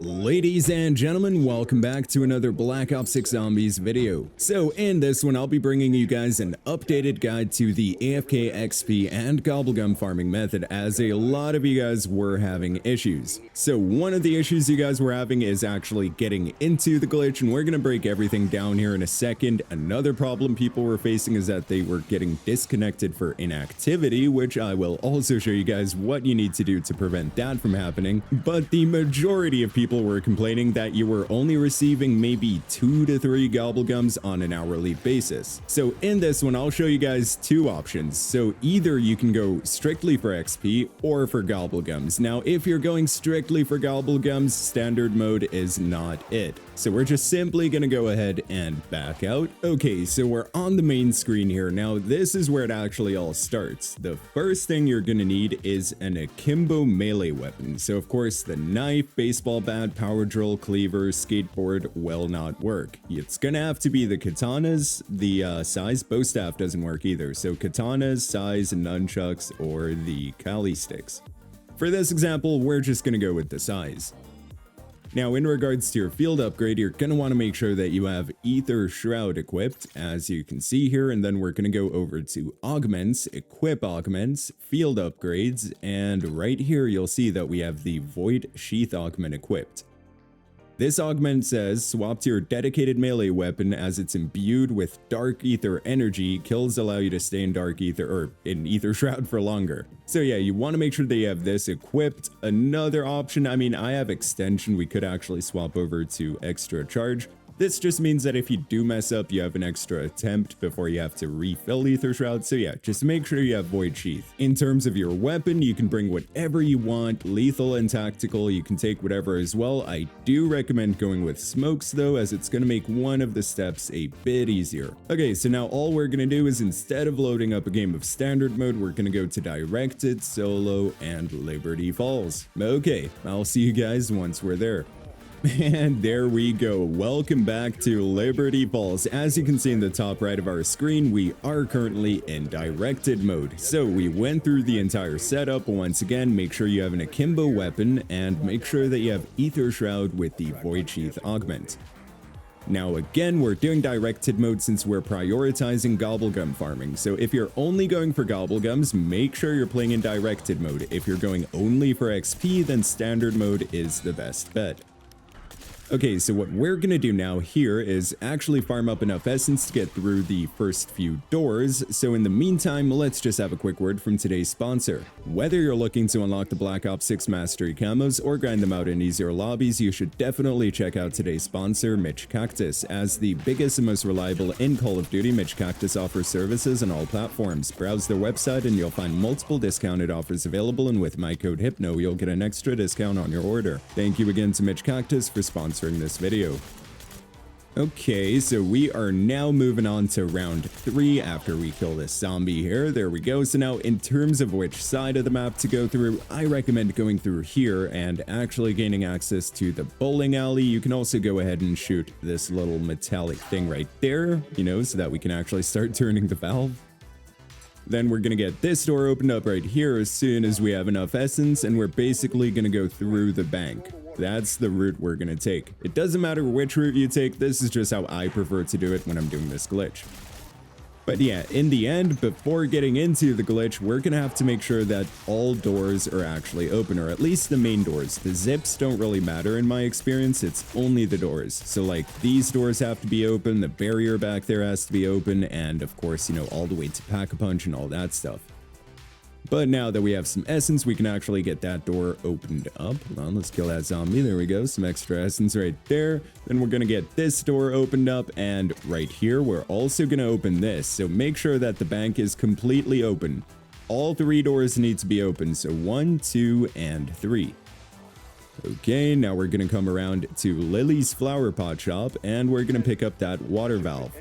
Ladies and gentlemen, welcome back to another Black Ops 6 Zombies video. So in this one, I'll be bringing you guys an updated guide to the AFK XP and Gobblegum farming method, as a lot of you guys were having issues. So one of the issues you guys were having is actually getting into the glitch, and we're going to break everything down here in a second. Another problem people were facing is that they were getting disconnected for inactivity, which I will also show you guys what you need to do to prevent that from happening. But the majority of people were complaining that you were only receiving maybe 2 to 3 Gobblegums on an hourly basis. So in this one, I'll show you guys two options. So either you can go strictly for XP or for Gobblegums. Now, if you're going strictly for Gobblegums, standard mode is not it. So we're just simply going to go ahead and back out. Okay, so we're on the main screen here. Now, this is where it actually all starts. The first thing you're going to need is an akimbo melee weapon. So of course, the knife, baseball bat, power drill, cleaver, skateboard will not work. It's going to have to be the katanas. The size bow staff doesn't work either. So katanas, size, nunchucks, or the kali sticks. For this example, we're just going to go with the size. Now, in regards to your field upgrade, you're going to want to make sure that you have Ether Shroud equipped, as you can see here, and then we're going to go over to Augments, Equip Augments, Field Upgrades, and right here you'll see that we have the Void Sheath Augment equipped. This augment says, swap to your dedicated melee weapon as it's imbued with Dark Ether energy. Kills allow you to stay in Dark Ether, or in Ether Shroud for longer. So yeah, you want to make sure that you have this equipped. Another option, I mean, I have Extension. We could actually swap over to Extra Charge. This just means that if you do mess up, you have an extra attempt before you have to refill Ether Shroud. So yeah, just make sure you have Void Sheath. In terms of your weapon, you can bring whatever you want, lethal and tactical. You can take whatever as well. I do recommend going with smokes though, as it's going to make one of the steps a bit easier. Okay, so now all we're going to do is, instead of loading up a game of standard mode, we're going to go to directed, solo, and Liberty Falls. Okay, I'll see you guys once we're there. And there we go. Welcome back to Liberty Falls. As you can see in the top right of our screen, we are currently in directed mode. So we went through the entire setup. Once again, make sure you have an akimbo weapon and make sure that you have Ether Shroud with the Void Sheath augment. Now again, we're doing directed mode since we're prioritizing Gobblegum farming. So if you're only going for Gobblegums, make sure you're playing in directed mode. If you're going only for XP, then standard mode is the best bet. Okay, so what we're gonna do now here is actually farm up enough essence to get through the first few doors. So in the meantime, let's just have a quick word from today's sponsor. Whether you're looking to unlock the Black Ops 6 Mastery camos or grind them out in easier lobbies, you should definitely check out today's sponsor, Mitch Cactus. As the biggest and most reliable in Call of Duty, Mitch Cactus offers services on all platforms. Browse their website and you'll find multiple discounted offers available, and with my code HYPNO, you'll get an extra discount on your order. Thank you again to Mitch Cactus for sponsoring this video. Okay, so we are now moving on to round 3 after we kill this zombie here. There we go. So now in terms of which side of the map to go through, I recommend going through here and actually gaining access to the bowling alley. You can also go ahead and shoot this little metallic thing right there, you know, so that we can actually start turning the valve. Then we're going to get this door opened up right here as soon as we have enough essence, and we're basically going to go through the bank. That's the route we're going to take. It doesn't matter which route you take, this is just how I prefer to do it when I'm doing this glitch. But yeah, in the end, before getting into the glitch, we're going to have to make sure that all doors are actually open, or at least the main doors. The zips don't really matter in my experience, it's only the doors. So like, these doors have to be open, the barrier back there has to be open, and of course, you know, all the way to Pack-a-Punch and all that stuff. But now that we have some essence, we can actually get that door opened up. Hold on, let's kill that zombie. There we go, some extra essence right there. Then we're going to get this door opened up, and right here, we're also going to open this. So make sure that the bank is completely open. All 3 doors need to be open, so 1, 2, and 3. Okay, now we're going to come around to Lily's Flower Pot Shop, and we're going to pick up that water valve.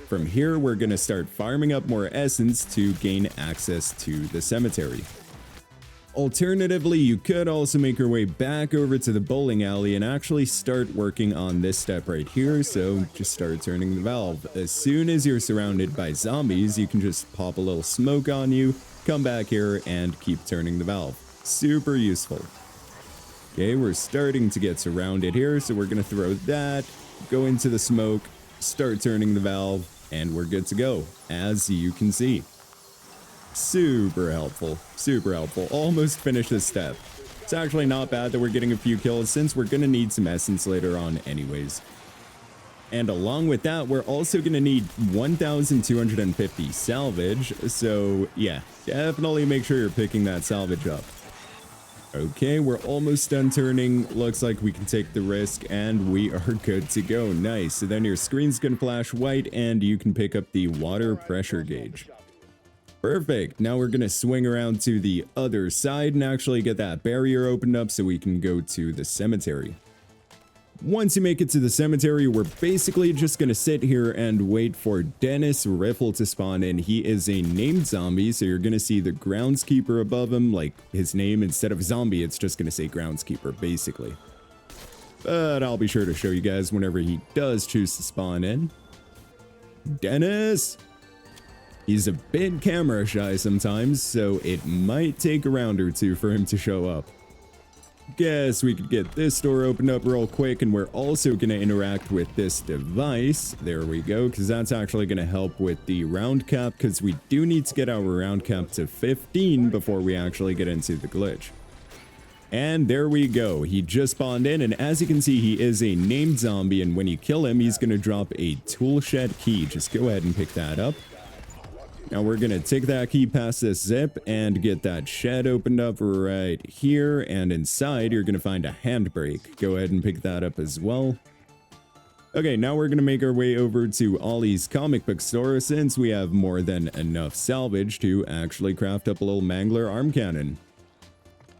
From here, we're going to start farming up more essence to gain access to the cemetery. Alternatively, you could also make your way back over to the bowling alley and actually start working on this step right here. So just start turning the valve. As soon as you're surrounded by zombies, you can just pop a little smoke on you, come back here, and keep turning the valve. Super useful. Okay, we're starting to get surrounded here, so we're gonna throw that, go into the smoke, start turning the valve, and we're good to go, as you can see. Super helpful, super helpful. Almost finished this step. It's actually not bad that we're getting a few kills, since we're gonna need some essence later on anyways. And along with that, we're also gonna need 1,250 salvage, so yeah, definitely make sure you're picking that salvage up. Okay, we're almost done turning. Looks like we can take the risk, and we are good to go. Nice. So then your screen's gonna flash white, and you can pick up the water pressure gauge. Perfect. Now we're gonna swing around to the other side and actually get that barrier opened up so we can go to the cemetery. Once you make it to the cemetery, we're basically just gonna sit here and wait for Dennis Riffle to spawn in. He is a named zombie, so you're gonna see the groundskeeper above him, like his name. Instead of zombie, it's just gonna say groundskeeper, basically. But I'll be sure to show you guys whenever he does choose to spawn in. Dennis! He's a bit camera shy sometimes, so it might take a round or two for him to show up. Guess we could get this door opened up real quick, and we're also going to interact with this device. There we go, because that's actually going to help with the round cap, because we do need to get our round cap to 15 before we actually get into the glitch. And there we go. He just spawned in, and as you can see, he is a named zombie, and when you kill him, he's going to drop a tool shed key. Just go ahead and pick that up. Now we're going to take that key past this zip and get that shed opened up right here. And inside, you're going to find a handbrake. Go ahead and pick that up as well. Okay, now we're going to make our way over to Ollie's comic book store, since we have more than enough salvage to actually craft up a little mangler arm cannon.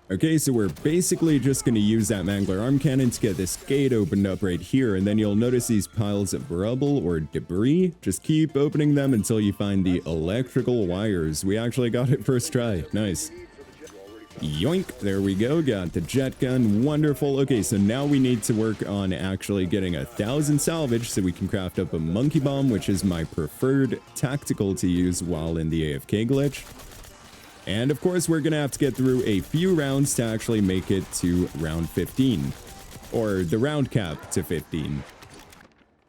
Okay, so we're basically just going to use that mangler arm cannon to get this gate opened up right here, and then you'll notice these piles of rubble or debris. Just keep opening them until you find the electrical wires. We actually got it first try. Nice. Yoink, there we go. Got the jet gun. Wonderful. Okay, so now we need to work on actually getting 1,000 salvage so we can craft up a monkey bomb, which is my preferred tactical to use while in the AFK glitch. And of course, we're going to have to get through a few rounds to actually make it to round 15. Or the round cap to 15.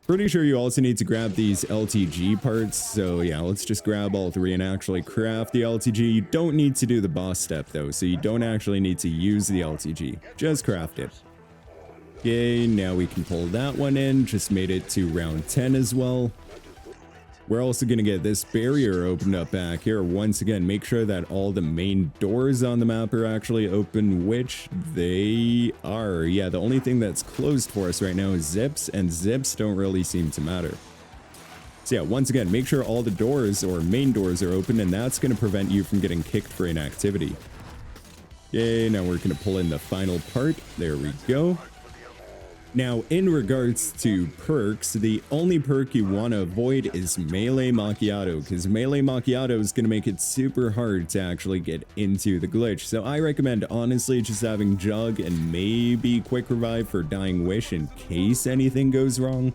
Pretty sure you also need to grab these LTG parts. So yeah, let's just grab all three and actually craft the LTG. You don't need to do the boss step though, so you don't actually need to use the LTG. Just craft it. Okay, now we can pull that one in. Just made it to round 10 as well. We're also going to get this barrier opened up back here. Once again, make sure that all the main doors on the map are actually open, which they are. Yeah, the only thing that's closed for us right now is zips, and zips don't really seem to matter. So yeah, once again, make sure all the doors or main doors are open, and that's going to prevent you from getting kicked for inactivity. Okay, now we're going to pull in the final part. There we go. Now, in regards to perks, the only perk you want to avoid is Melee Macchiato, because Melee Macchiato is going to make it super hard to actually get into the glitch. So I recommend, honestly, just having Jug and maybe Quick Revive for Dying Wish in case anything goes wrong.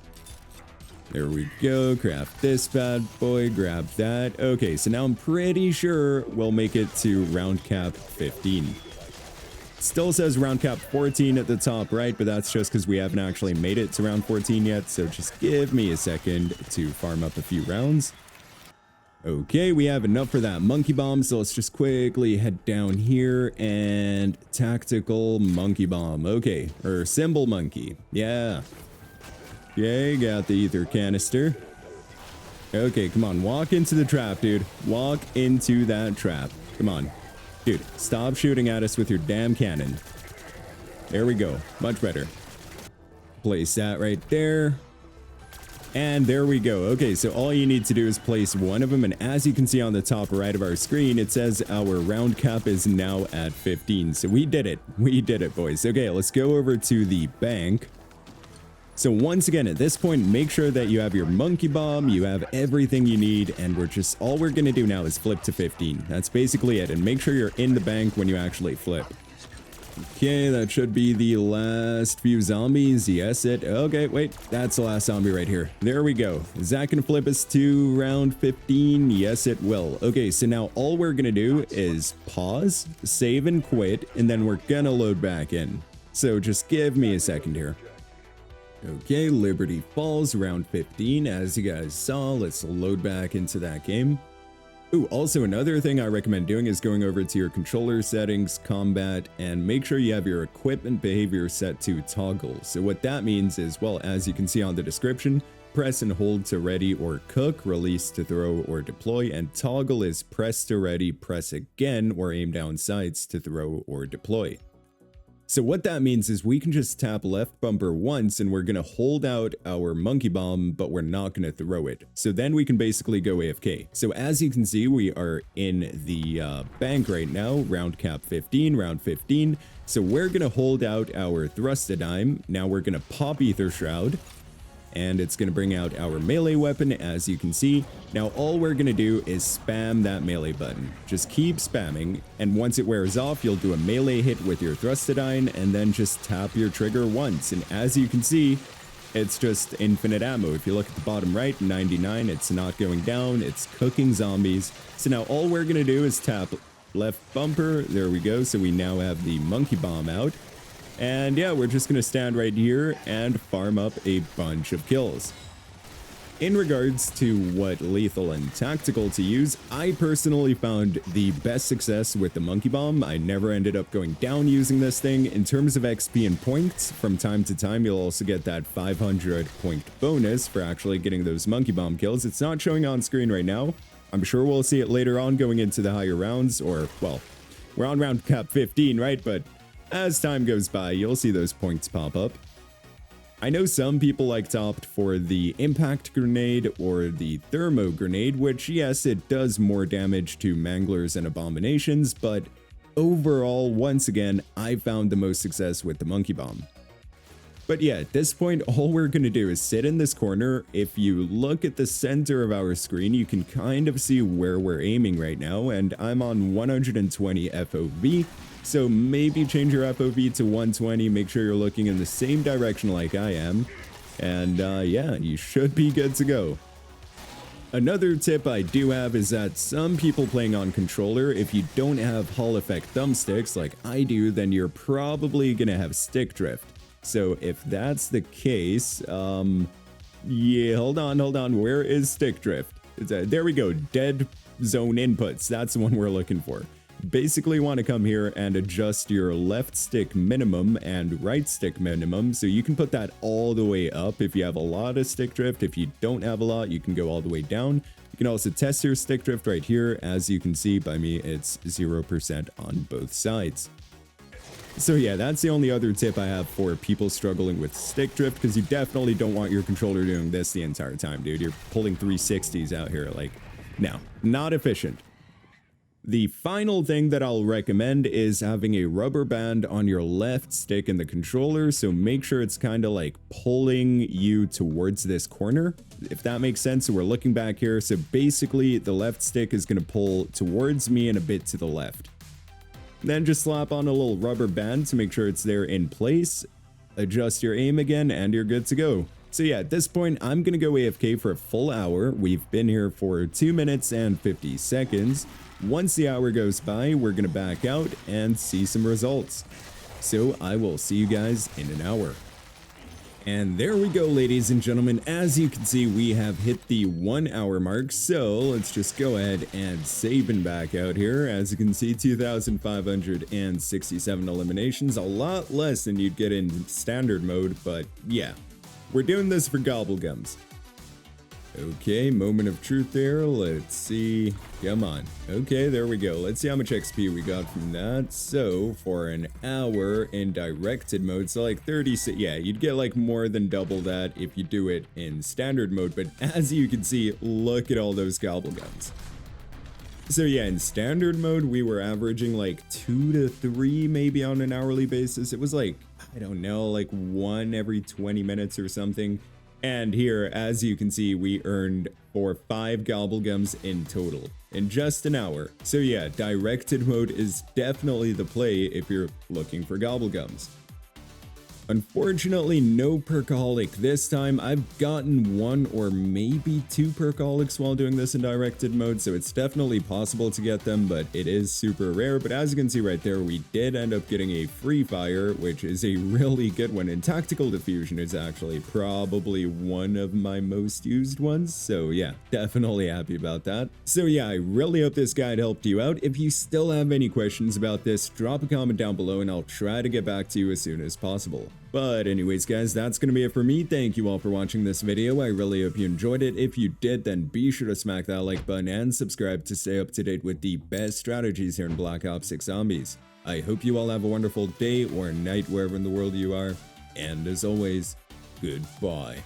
There we go. Craft this bad boy. Grab that. Okay, so now I'm pretty sure we'll make it to round cap 15. Still says round cap 14 at the top right, but that's just because we haven't actually made it to round 14 yet, so just give me a second to farm up a few rounds. Okay, we have enough for that monkey bomb, so let's just quickly head down here and tactical monkey bomb. Okay, or symbol monkey. Yeah. Okay, got the ether canister. Okay, come on, walk into the trap, dude. Walk into that trap. Come on. Dude, stop shooting at us with your damn cannon. There we go. Much better. Place that right there. And there we go. Okay, so all you need to do is place one of them. And as you can see on the top right of our screen, it says our round cap is now at 15. So we did it. We did it, boys. Okay, let's go over to the bank. So once again, at this point, make sure that you have your monkey bomb, you have everything you need, and all we're going to do now is flip to 15. That's basically it, and make sure you're in the bank when you actually flip. Okay, that should be the last few zombies. Yes, okay, wait, that's the last zombie right here. There we go. Is that going to flip us to round 15? Yes, it will. Okay, so now all we're going to do is pause, save and quit, and then we're going to load back in. So just give me a second here. Okay, Liberty Falls, round 15. As you guys saw, let's load back into that game. Ooh, also another thing I recommend doing is going over to your controller settings, combat, and make sure you have your equipment behavior set to toggle. So what that means is, well, as you can see on the description, press and hold to ready or cook, release to throw or deploy, and toggle is press to ready, press again, or aim down sights to throw or deploy. So what that means is we can just tap left bumper once and we're going to hold out our monkey bomb, but we're not going to throw it. So then we can basically go AFK. So as you can see, we are in the bank right now, round cap 15, round 15. So we're going to hold out our Thrustadime. Now we're going to pop Ether Shroud. And it's going to bring out our melee weapon, as you can see. Now all we're going to do is spam that melee button. Just keep spamming, and once it wears off, you'll do a melee hit with your Thrustadine, and then just tap your trigger once. And as you can see, it's just infinite ammo. If you look at the bottom right, 99, it's not going down, it's cooking zombies. So now all we're going to do is tap left bumper, there we go, so we now have the monkey bomb out. And yeah, we're just going to stand right here and farm up a bunch of kills. In regards to what lethal and tactical to use, I personally found the best success with the monkey bomb. I never ended up going down using this thing. In terms of XP and points, from time to time you'll also get that 500 point bonus for actually getting those monkey bomb kills. It's not showing on screen right now. I'm sure we'll see it later on going into the higher rounds, or well, we're on round cap 15, right? But as time goes by, you'll see those points pop up. I know some people like to opt for the impact grenade or the thermo grenade, which yes, it does more damage to manglers and abominations, but overall, once again, I found the most success with the monkey bomb. But yeah, at this point, all we're going to do is sit in this corner. If you look at the center of our screen, you can kind of see where we're aiming right now, and I'm on 120 FOV. So maybe change your FOV to 120, make sure you're looking in the same direction like I am, and yeah, you should be good to go. Another tip I do have is that some people playing on controller, if you don't have Hall effect thumbsticks like I do, then you're probably gonna have stick drift. So if that's the case, yeah, hold on, where is stick drift? There we go, dead zone inputs, that's the one we're looking for. Basically want to come here and adjust your left stick minimum and right stick minimum, so you can put that all the way up if you have a lot of stick drift. If you don't have a lot, you can go all the way down. You can also test your stick drift right here. As you can see by me, it's 0% on both sides. So yeah, that's the only other tip I have for people struggling with stick drift, because you definitely don't want your controller doing this the entire time, dude. You're pulling 360s out here, like, no, not efficient. The final thing that I'll recommend is having a rubber band on your left stick in the controller, so make sure it's kind of like pulling you towards this corner, if that makes sense. So we're looking back here, so basically the left stick is going to pull towards me and a bit to the left. Then just slap on a little rubber band to make sure it's there in place, adjust your aim again, and you're good to go. So yeah, at this point, I'm going to go AFK for a full hour. We've been here for 2 minutes and 50 seconds. Once the hour goes by, we're going to back out and see some results. So I will see you guys in an hour. And there we go, ladies and gentlemen. As you can see, we have hit the 1 hour mark. So let's just go ahead and save and back out here. As you can see, 2,567 eliminations, a lot less than you'd get in standard mode. But yeah, we're doing this for Gobblegums. Okay, moment of truth there. Let's see. Come on. Okay, there we go. Let's see how much XP we got from that. So, for an hour in directed mode, so like 36, yeah, you'd get like more than double that if you do it in standard mode. But as you can see, look at all those Gobblegums. So yeah, in standard mode, we were averaging like 2 to 3 maybe on an hourly basis. It was like, I don't know, like 1 every 20 minutes or something. And here, as you can see, we earned 5 Gobblegums in total in just an hour. So yeah, directed mode is definitely the play if you're looking for Gobblegums. Unfortunately, no perkaholic this time. I've gotten 1 or maybe 2 perkaholics while doing this in directed mode, so it's definitely possible to get them, but it is super rare. But as you can see right there, we did end up getting a free fire, which is a really good one, and tactical diffusion is actually probably one of my most used ones, so yeah, definitely happy about that. So yeah, I really hope this guide helped you out. If you still have any questions about this, drop a comment down below and I'll try to get back to you as soon as possible. But anyways guys, that's gonna be it for me. Thank you all for watching this video. I really hope you enjoyed it. If you did, then be sure to smack that like button and subscribe to stay up to date with the best strategies here in Black Ops 6 Zombies. I hope you all have a wonderful day or night wherever in the world you are, and as always, goodbye.